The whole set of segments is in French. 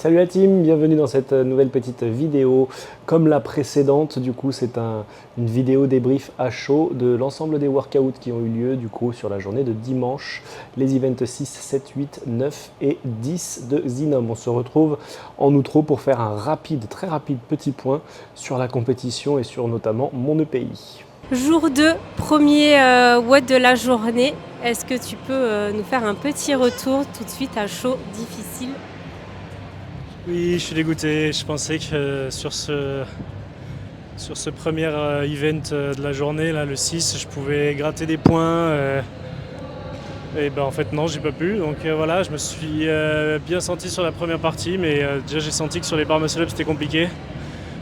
Salut la team, bienvenue dans cette nouvelle petite vidéo. Comme la précédente, du coup, c'est une vidéo débrief à chaud de l'ensemble des workouts qui ont eu lieu du coup sur la journée de dimanche, les events 6, 7, 8, 9 et 10 de Xinom. On se retrouve en outro pour faire un très rapide petit point sur la compétition et sur notamment mon EPI. Jour 2, premier WOD de la journée. Est-ce que tu peux nous faire un petit retour tout de suite à chaud, difficile? Oui, je suis dégoûté. Je pensais que sur ce premier event de la journée, là, le 6, je pouvais gratter des points. Et ben en fait non, j'ai pas pu. Donc voilà, je me suis bien senti sur la première partie, mais déjà j'ai senti que sur les barres muscle-up c'était compliqué.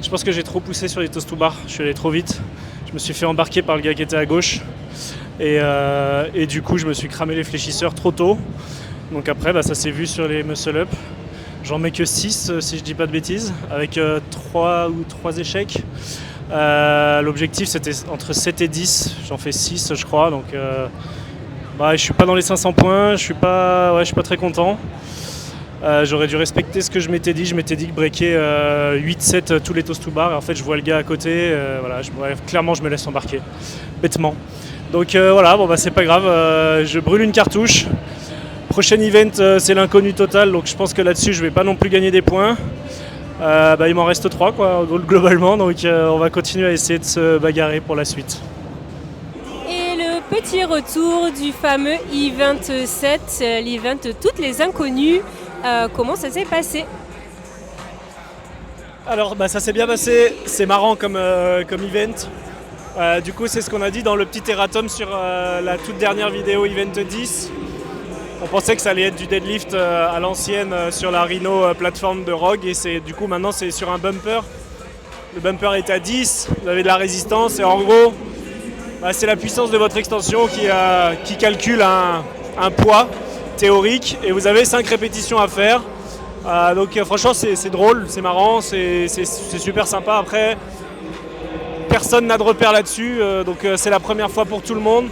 Je pense que j'ai trop poussé sur les toast to bar, je suis allé trop vite. Je me suis fait embarquer par le gars qui était à gauche. Et du coup je me suis cramé les fléchisseurs trop tôt. Donc après ça s'est vu sur les muscle-up. J'en mets que 6 si je dis pas de bêtises, avec 3 échecs. L'objectif c'était entre 7 et 10, j'en fais 6 je crois. Donc je suis pas dans les 500 points, je suis pas très content. J'aurais dû respecter ce que je m'étais dit. Je m'étais dit que breaker 8-7 tous les toast to bar. En fait, je vois le gars à côté. Clairement, je me laisse embarquer. Bêtement. Donc c'est pas grave. Je brûle une cartouche. Prochain event, c'est l'inconnu total. Donc je pense que là-dessus, je vais pas non plus gagner des points. Il m'en reste 3 globalement. Donc on va continuer à essayer de se bagarrer pour la suite. Et le petit retour du fameux event 7, l'event toutes les inconnues. Comment ça s'est passé? Alors ça s'est bien passé, c'est marrant comme event. Du coup c'est ce qu'on a dit dans le petit erratum sur la toute dernière vidéo event 10. On pensait que ça allait être du deadlift à l'ancienne sur la Rhino plateforme de Rogue et du coup maintenant c'est sur un bumper. Le bumper est à 10, vous avez de la résistance et en gros c'est la puissance de votre extension qui calcule un poids théorique et vous avez 5 répétitions à faire. Donc franchement c'est drôle, c'est marrant, c'est super sympa. Après personne n'a de repère là-dessus, donc c'est la première fois pour tout le monde.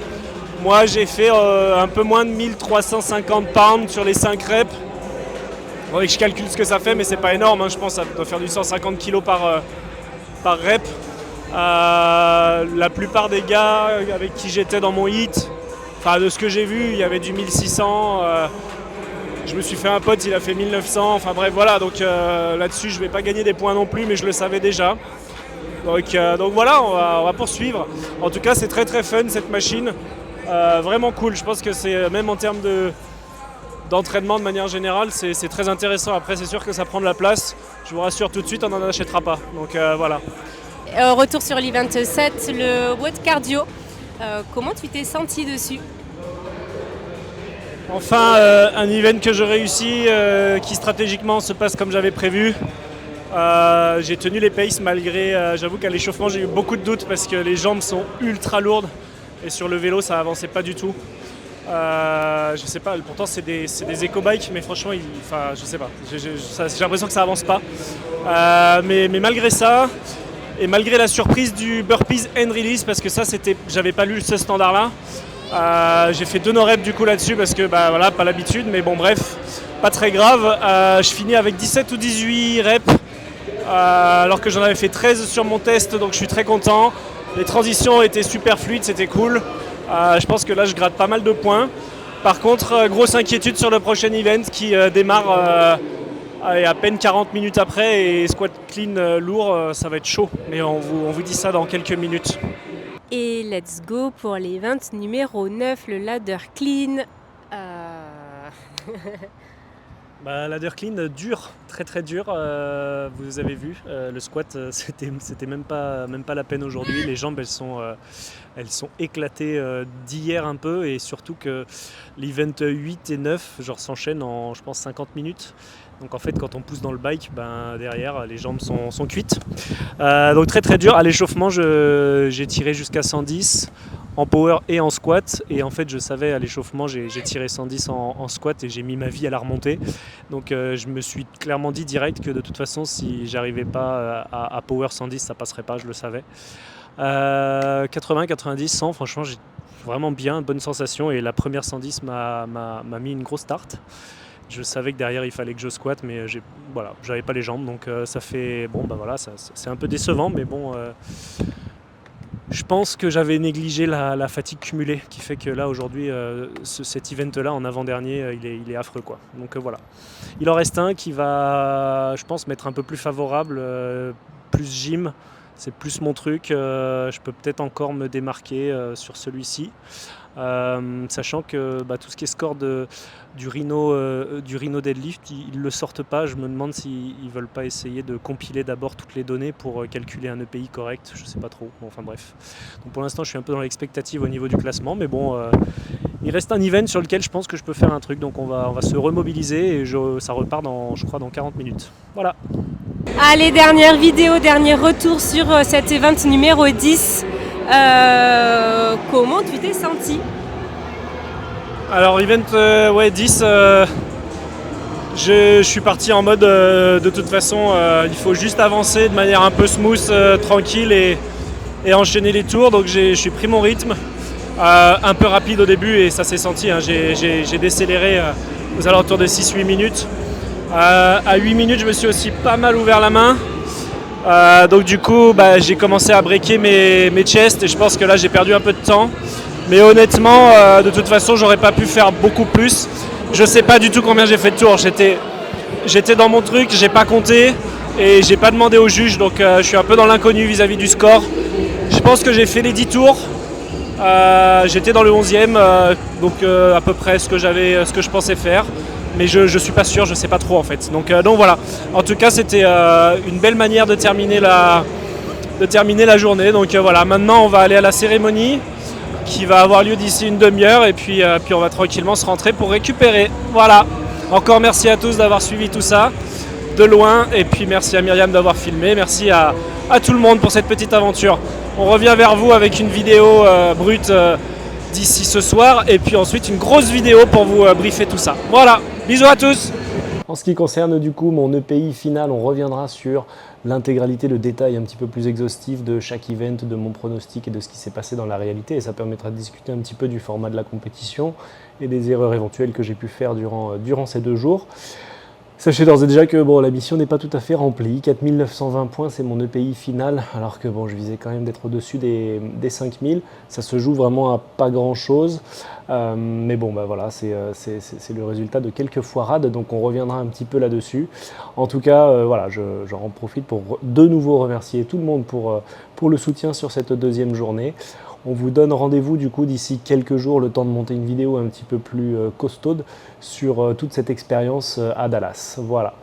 Moi j'ai fait un peu moins de 1350 pounds sur les 5 reps. Bon, je calcule ce que ça fait mais c'est pas énorme, hein. Je pense que ça doit faire du 150 kg par rep. La plupart des gars avec qui j'étais dans mon hit, de ce que j'ai vu, il y avait du 1600. Je me suis fait un pote, il a fait 1900. Enfin bref, voilà. Donc là-dessus, je vais pas gagner des points non plus, mais je le savais déjà. Donc voilà, on va poursuivre. En tout cas, c'est très très fun cette machine. Vraiment cool. Je pense que c'est même en termes d'entraînement de manière générale, c'est très intéressant. Après, c'est sûr que ça prend de la place. Je vous rassure tout de suite, on n'en achètera pas. Donc voilà. Retour sur l'event 7, le WOD cardio. Comment tu t'es senti dessus? Enfin, un event que je réussis, qui stratégiquement se passe comme j'avais prévu. J'ai tenu les paces malgré, j'avoue qu'à l'échauffement j'ai eu beaucoup de doutes parce que les jambes sont ultra lourdes et sur le vélo ça avançait pas du tout. Je sais pas, pourtant c'est des éco-bikes mais franchement, je sais pas, j'ai l'impression que ça avance pas. Mais malgré ça, et malgré la surprise du burpees and release, parce que ça j'avais pas lu ce standard là. J'ai fait 2 no-reps du coup là-dessus parce que pas l'habitude, mais bon bref, pas très grave. Je finis avec 17 ou 18 reps alors que j'en avais fait 13 sur mon test, donc je suis très content. Les transitions étaient super fluides, c'était cool. Je pense que là je gratte pas mal de points. Par contre, grosse inquiétude sur le prochain event qui démarre à peine 40 minutes après, et squat clean lourd, ça va être chaud, mais on vous dit ça dans quelques minutes. Et let's go pour l'event numéro 9, le ladder clean. Ladder clean dur, très très dur. Vous avez vu, le squat c'était même pas la peine aujourd'hui. Les jambes elles sont éclatées d'hier un peu, et surtout que l'event 8 et 9 s'enchaînent en je pense 50 minutes. Donc en fait quand on pousse dans le bike, derrière les jambes sont cuites. Donc très très dur. À l'échauffement j'ai tiré jusqu'à 110 en power et en squat, et en fait je savais à l'échauffement j'ai tiré 110 en squat et j'ai mis ma vie à la remontée. Donc je me suis clairement dit direct que de toute façon si j'arrivais pas à power 110 ça passerait pas, je le savais. 80, 90, 100, franchement j'ai vraiment bien, bonne sensation, et la première 110 m'a mis une grosse start. Je savais que derrière il fallait que je squatte, mais voilà, j'avais pas les jambes, donc ça fait bon, bah voilà, c'est un peu décevant, mais bon, je pense que j'avais négligé la fatigue cumulée, qui fait que là aujourd'hui, cet event-là en avant-dernier, il est affreux quoi. Donc voilà, il en reste un qui va, je pense, m'être un peu plus favorable, plus gym. C'est plus mon truc, je peux peut-être encore me démarquer sur celui-ci. Sachant que tout ce qui est score du Rhino Deadlift, ils ne le sortent pas. Je me demande s'ils ne veulent pas essayer de compiler d'abord toutes les données pour calculer un EPI correct. Je ne sais pas trop. Bon, enfin bref. Donc pour l'instant, je suis un peu dans l'expectative au niveau du classement. Mais bon, il reste un event sur lequel je pense que je peux faire un truc. Donc on va se remobiliser et ça repart je crois dans 40 minutes. Voilà. Allez, dernière vidéo, dernier retour sur cet event numéro 10. Comment tu t'es senti? Alors event 10, je suis parti en mode de toute façon il faut juste avancer de manière un peu smooth, tranquille et enchaîner les tours. Donc j'ai pris mon rythme, un peu rapide au début et ça s'est senti, hein. J'ai décéléré aux alentours de 6-8 minutes. À 8 minutes je me suis aussi pas mal ouvert la main. Donc du coup j'ai commencé à breaker mes chests et je pense que là j'ai perdu un peu de temps. Mais honnêtement, de toute façon, j'aurais pas pu faire beaucoup plus. Je sais pas du tout combien j'ai fait de tours. J'étais dans mon truc, j'ai pas compté et j'ai pas demandé au juge, donc je suis un peu dans l'inconnu vis-à-vis du score. Je pense que j'ai fait les 10 tours. J'étais dans le 11e, donc à peu près ce que je pensais faire. Mais je suis pas sûr, je sais pas trop en fait. Donc voilà. En tout cas, c'était une belle manière de terminer la journée. Donc voilà, maintenant on va aller à la cérémonie qui va avoir lieu d'ici une demi-heure et puis on va tranquillement se rentrer pour récupérer. Voilà, encore merci à tous d'avoir suivi tout ça de loin et puis merci à Myriam d'avoir filmé, merci à tout le monde pour cette petite aventure. On revient vers vous avec une vidéo brute d'ici ce soir et puis ensuite une grosse vidéo pour vous briefer tout ça. Voilà, bisous à tous. En ce qui concerne du coup mon EPI final, on reviendra sur l'intégralité, le détail un petit peu plus exhaustif de chaque event, de mon pronostic et de ce qui s'est passé dans la réalité. Et ça permettra de discuter un petit peu du format de la compétition et des erreurs éventuelles que j'ai pu faire durant ces 2 jours. Sachez d'ores et déjà que la mission n'est pas tout à fait remplie. 4920 points, c'est mon EPI final, alors que je visais quand même d'être au-dessus des 5000. Ça se joue vraiment à pas grand-chose. Mais voilà, c'est le résultat de quelques foirades, donc on reviendra un petit peu là-dessus. En tout cas, voilà, j'en profite pour de nouveau remercier tout le monde pour le soutien sur cette 2e journée. On vous donne rendez-vous du coup d'ici quelques jours, le temps de monter une vidéo un petit peu plus costaude sur toute cette expérience à Dallas. Voilà.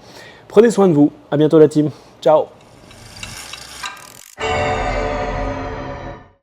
Prenez soin de vous. À bientôt la team. Ciao.